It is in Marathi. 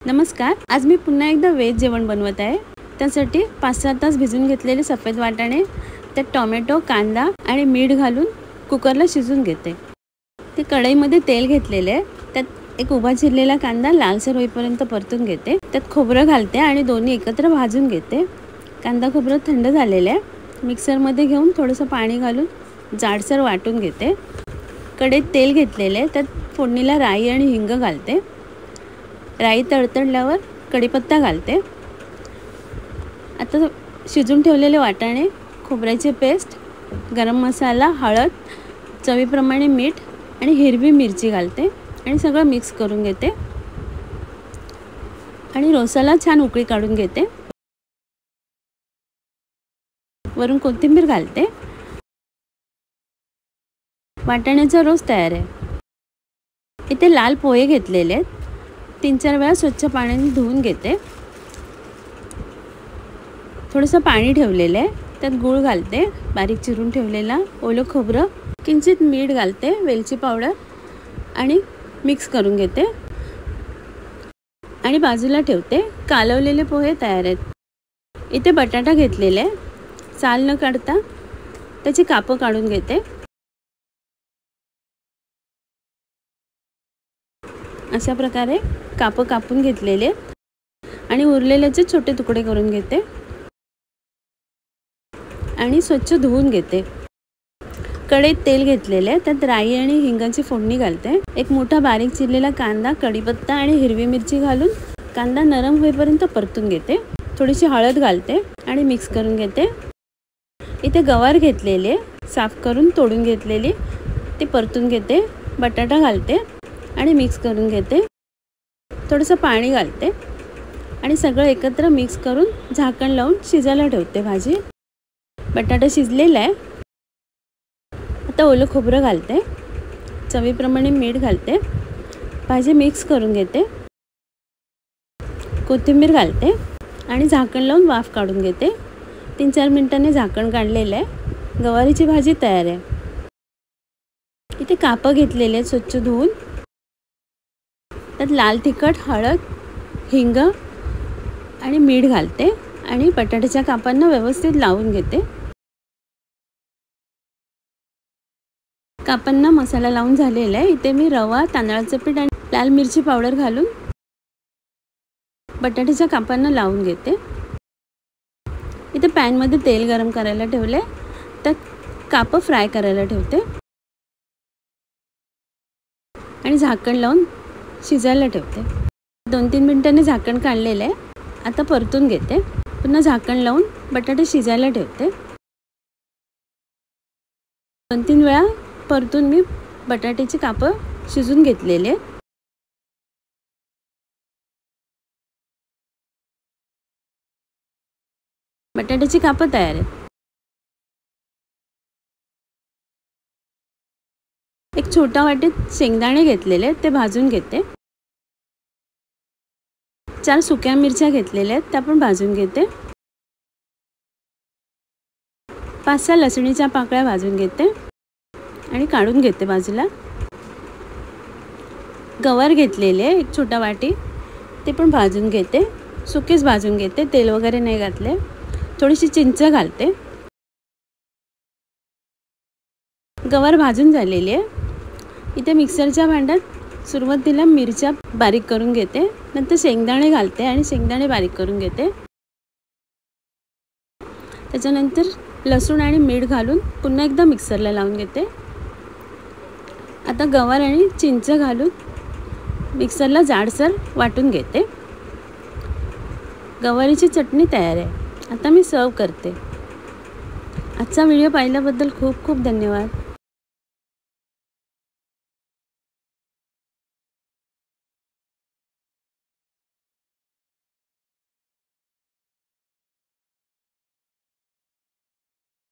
नमस्कार। आज मी पुन्हा एकदा व्हेज जेवण बनवत आहे। त्यासाठी 5-6 तास भिजून घेतलेले सफेद वाटाणे, त्यात टोमॅटो, कांदा आणि मीठ घालून कुकरला शिजवून घेते। ते कढईमध्ये तेल घेतलेले आहे, त्यात एक उभा चिरलेला कांदा लालसर होईपर्यंत परतून घेते। त्यात खोबरं घालते आणि दोन्ही एकत्र भाजून घेते। कांदा खोबरं थंड झालेले आहे, मिक्सरमध्ये घेऊन थोडंसं पाणी घालून जाडसर वाटून घेते। कढईत तेल घेतलेले आहे, त्यात फोडणीला राई आणि हिंग घालते। राई तडतडल्यावर कढीपत्ता घालते। आता शिजून ठेवलेले वाटाणे, खोबऱ्याची पेस्ट, गरम मसाला, हळद, चवीप्रमाणे मीठ आणि हिरवी मिरची घालते आणि सगळं मिक्स करून घेते आणि रसाला छान उकळी काढून घेते। वरून कोथिंबीर घालते। वाटाण्याचा रस तयार आहे। इथे लाल पोहे घेतलेले आहेत, 3-4 वेळा स्वच्छ पाण्याने धुवून घेते। थोडंसं पाणी ठेवलेलं आहे, त्यात गूळ घालते, बारीक चिरून ठेवलेला ओलं खोबरं, किंचित मीठ घालते, वेलची पावडर आणि मिक्स करून घेते आणि बाजूला ठेवते। कालवलेले पोहे तयार आहेत। इथे बटाटा घेतलेले आहे, साल न काढता त्याची कापं काढून घेते। अशा प्रकारे कापं कापून घेतलेले आणि उरलेल्याचे छोटे तुकडे करून घेते आणि स्वच्छ धुवून घेते। कढईत तेल घेतलेले आहे, त्यात राई आणि हिंगाची फोडणी घालते। एक मोठा बारीक चिरलेला कांदा, कढीपत्ता आणि हिरवी मिरची घालून कांदा नरम होईपर्यंत परतून घेते। थोडीशी हळद घालते आणि मिक्स करून घेते। इथे गवार घेतलेले, साफ करून तोडून घेतलेली, ते परतून घेते। बटाटा घालते आणि मिक्स करून घेते। थोडंसं पाणी घालते आणि सगळं एकत्र मिक्स करून झाकण लावून शिजायला ठेवते भाजी। बटाटा शिजलेला आहे। आता ओलं खोबरं घालते, चवीप्रमाणे मीठ घालते, भाजी मिक्स करून घेते, कोथिंबीर घालते आणि झाकण लावून वाफ काढून घेते। 3-4 मिनिटांनी झाकण काढलेलं आहे। गवारीची भाजी तयार आहे। इथे कापं घेतलेले आहेत स्वच्छ धुवून, त्यात लाल तिखट, हळद, हिंग आणि मीठ घालते आणि बटाट्याच्या कापांना व्यवस्थित लावून घेते। कापांना मसाला लावून झालेला आहे। इथे मी रवा, तांदळाचं पीठ आणि लाल मिरची पावडर घालून बटाट्याच्या कापांना लावून घेते। इथे पॅनमध्ये तेल गरम करायला ठेवले, त्यात कापं फ्राय करायला ठेवते आणि झाकण लावून शिजायला ठेवते। 2-3 मिनिटांनी झाकण काढलेलं आहे। आता परतून घेते, पुन्हा झाकण लावून बटाटे शिजायला ठेवते। 2-3 वेळा परतून मी बटाट्याची कापं शिजून घेतलेले आहेत। बटाट्याची कापं तयार आहेत। एक छोटा वाटीत शेंगदाणे घेतलेले, ते भाजून घेते। 4 सुक्या मिरच्या घेतलेल्या आहेत, त्या पण भाजून घेते। 5-6 लसणीच्या पाकळ्या भाजून घेते आणि काढून घेते बाजूला। गवार घेतलेले एक छोटा वाटी, ते पण भाजून घेते, सुकेच भाजून घेते, तेल वगैरे नाही घातले। थोडीशी चिंच घालते। गवार भाजून झालेली आहे। इथे मिक्सरच्या भांड्यात सुरुवातीला मिरच्या बारीक करून घेते, नंतर शेंगदाणे घालते आणि शेंगदाणे बारीक करून घेते। त्याच्यानंतर लसूण आणि मीठ घालून पुन्हा एकदा मिक्सरला लावून घेते। आता गवार आणि चिंच घालून मिक्सरला जाडसर वाटून घेते। गवारीची चटणी तयार आहे। आता मी सर्व करते। आजचा व्हिडिओ पाहिल्याबद्दल खूप खूप धन्यवाद।